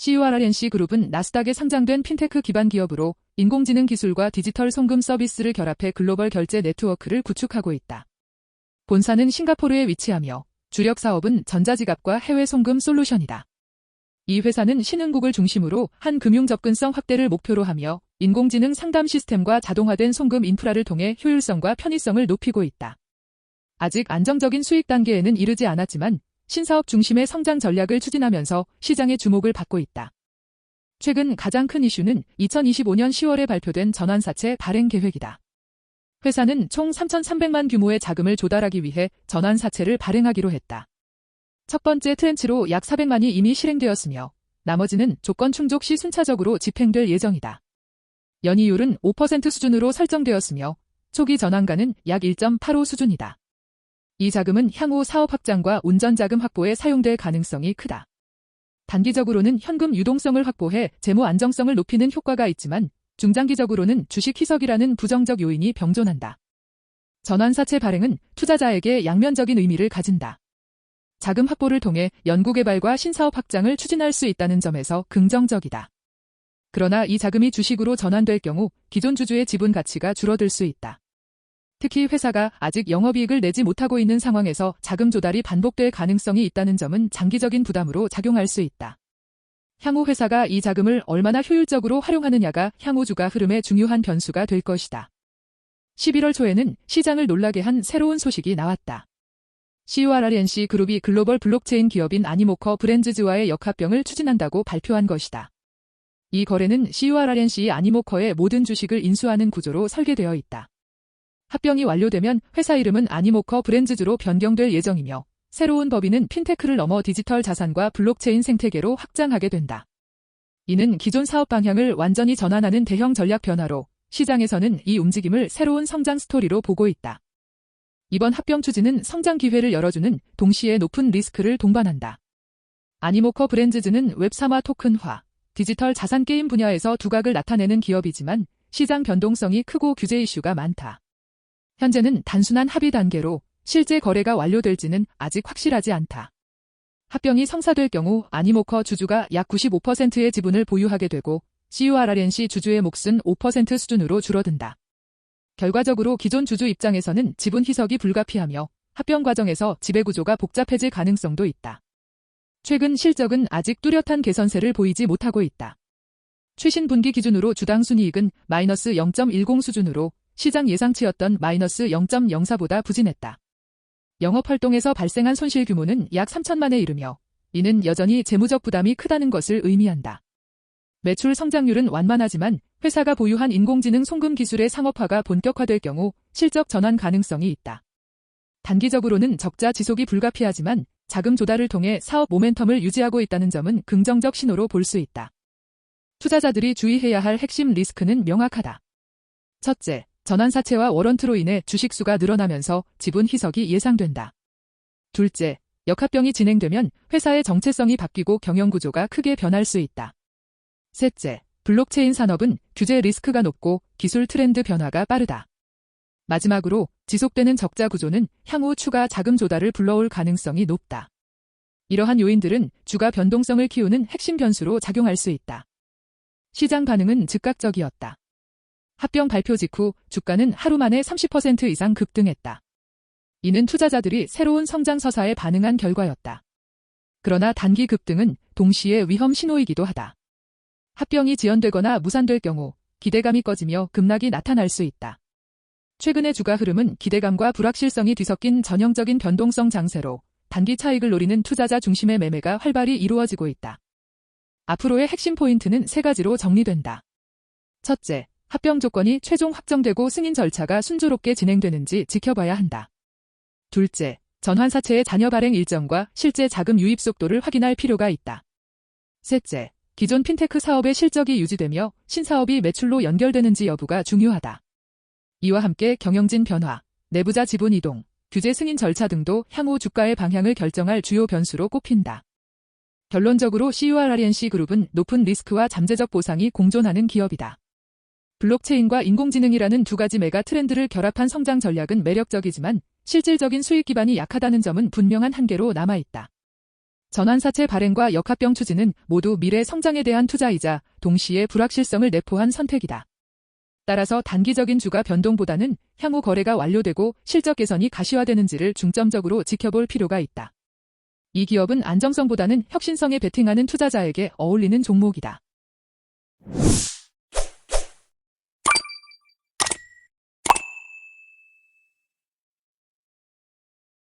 CURRNC 그룹은 나스닥에 상장된 핀테크 기반 기업으로 인공지능 기술과 디지털 송금 서비스를 결합해 글로벌 결제 네트워크를 구축하고 있다. 본사는 싱가포르에 위치하며 주력 사업은 전자지갑과 해외 송금 솔루션이다. 이 회사는 신흥국을 중심으로 한 금융 접근성 확대를 목표로 하며 인공지능 상담 시스템과 자동화된 송금 인프라를 통해 효율성과 편의성을 높이고 있다. 아직 안정적인 수익 단계에는 이르지 않았지만 신사업 중심의 성장 전략을 추진하면서 시장의 주목을 받고 있다. 최근 가장 큰 이슈는 2025년 10월에 발표된 전환사채 발행 계획이다. 회사는 총 3,300만 규모의 자금을 조달하기 위해 전환사채를 발행하기로 했다. 첫 번째 트렌치로 약 400만이 이미 실행되었으며 나머지는 조건 충족 시 순차적으로 집행될 예정이다. 연이율은 5% 수준으로 설정되었으며 초기 전환가는 약 1.85 수준이다. 이 자금은 향후 사업 확장과 운전자금 확보에 사용될 가능성이 크다. 단기적으로는 현금 유동성을 확보해 재무 안정성을 높이는 효과가 있지만 중장기적으로는 주식 희석이라는 부정적 요인이 병존한다. 전환사채 발행은 투자자에게 양면적인 의미를 가진다. 자금 확보를 통해 연구개발과 신사업 확장을 추진할 수 있다는 점에서 긍정적이다. 그러나 이 자금이 주식으로 전환될 경우 기존 주주의 지분 가치가 줄어들 수 있다. 특히 회사가 아직 영업이익을 내지 못하고 있는 상황에서 자금 조달이 반복될 가능성이 있다는 점은 장기적인 부담으로 작용할 수 있다. 향후 회사가 이 자금을 얼마나 효율적으로 활용하느냐가 향후 주가 흐름의 중요한 변수가 될 것이다. 11월 초에는 시장을 놀라게 한 새로운 소식이 나왔다. CURRNC 그룹이 글로벌 블록체인 기업인 아니모커 브랜즈즈와의 역합병을 추진한다고 발표한 것이다. 이 거래는 CURRNC 아니모커의 모든 주식을 인수하는 구조로 설계되어 있다. 합병이 완료되면 회사 이름은 아니모커 브랜즈즈로 변경될 예정이며 새로운 법인은 핀테크를 넘어 디지털 자산과 블록체인 생태계로 확장하게 된다. 이는 기존 사업 방향을 완전히 전환하는 대형 전략 변화로 시장에서는 이 움직임을 새로운 성장 스토리로 보고 있다. 이번 합병 추진은 성장 기회를 열어주는 동시에 높은 리스크를 동반한다. 아니모커 브랜즈즈는 웹3화 토큰화, 디지털 자산 게임 분야에서 두각을 나타내는 기업이지만 시장 변동성이 크고 규제 이슈가 많다. 현재는 단순한 합의 단계로 실제 거래가 완료될지는 아직 확실하지 않다. 합병이 성사될 경우 아니모커 주주가 약 95%의 지분을 보유하게 되고 CURRNC 주주의 몫은 5% 수준으로 줄어든다. 결과적으로 기존 주주 입장에서는 지분 희석이 불가피하며 합병 과정에서 지배구조가 복잡해질 가능성도 있다. 최근 실적은 아직 뚜렷한 개선세를 보이지 못하고 있다. 최신 분기 기준으로 주당 순이익은 마이너스 0.10 수준으로 시장 예상치였던 마이너스 0.04보다 부진했다. 영업활동에서 발생한 손실 규모는 약 3천만에 이르며 이는 여전히 재무적 부담이 크다는 것을 의미한다. 매출 성장률은 완만하지만 회사가 보유한 인공지능 송금 기술의 상업화가 본격화될 경우 실적 전환 가능성이 있다. 단기적으로는 적자 지속이 불가피하지만 자금 조달을 통해 사업 모멘텀을 유지하고 있다는 점은 긍정적 신호로 볼 수 있다. 투자자들이 주의해야 할 핵심 리스크는 명확하다. 첫째, 전환사채와 워런트로 인해 주식수가 늘어나면서 지분 희석이 예상된다. 둘째, 역합병이 진행되면 회사의 정체성이 바뀌고 경영구조가 크게 변할 수 있다. 셋째, 블록체인 산업은 규제 리스크가 높고 기술 트렌드 변화가 빠르다. 마지막으로 지속되는 적자 구조는 향후 추가 자금 조달을 불러올 가능성이 높다. 이러한 요인들은 주가 변동성을 키우는 핵심 변수로 작용할 수 있다. 시장 반응은 즉각적이었다. 합병 발표 직후 주가는 하루 만에 30% 이상 급등했다. 이는 투자자들이 새로운 성장 서사에 반응한 결과였다. 그러나 단기 급등은 동시에 위험 신호이기도 하다. 합병이 지연되거나 무산될 경우 기대감이 꺼지며 급락이 나타날 수 있다. 최근의 주가 흐름은 기대감과 불확실성이 뒤섞인 전형적인 변동성 장세로 단기 차익을 노리는 투자자 중심의 매매가 활발히 이루어지고 있다. 앞으로의 핵심 포인트는 세 가지로 정리된다. 첫째, 합병 조건이 최종 확정되고 승인 절차가 순조롭게 진행되는지 지켜봐야 한다. 둘째, 전환사채의 잔여 발행 일정과 실제 자금 유입 속도를 확인할 필요가 있다. 셋째, 기존 핀테크 사업의 실적이 유지되며 신사업이 매출로 연결되는지 여부가 중요하다. 이와 함께 경영진 변화, 내부자 지분 이동, 규제 승인 절차 등도 향후 주가의 방향을 결정할 주요 변수로 꼽힌다. 결론적으로 CURRNC 그룹은 높은 리스크와 잠재적 보상이 공존하는 기업이다. 블록체인과 인공지능이라는 두 가지 메가 트렌드를 결합한 성장 전략은 매력적이지만 실질적인 수익 기반이 약하다는 점은 분명한 한계로 남아있다. 전환사채 발행과 역합병 추진은 모두 미래 성장에 대한 투자이자 동시에 불확실성을 내포한 선택이다. 따라서 단기적인 주가 변동보다는 향후 거래가 완료되고 실적 개선이 가시화되는지를 중점적으로 지켜볼 필요가 있다. 이 기업은 안정성보다는 혁신성에 베팅하는 투자자에게 어울리는 종목이다.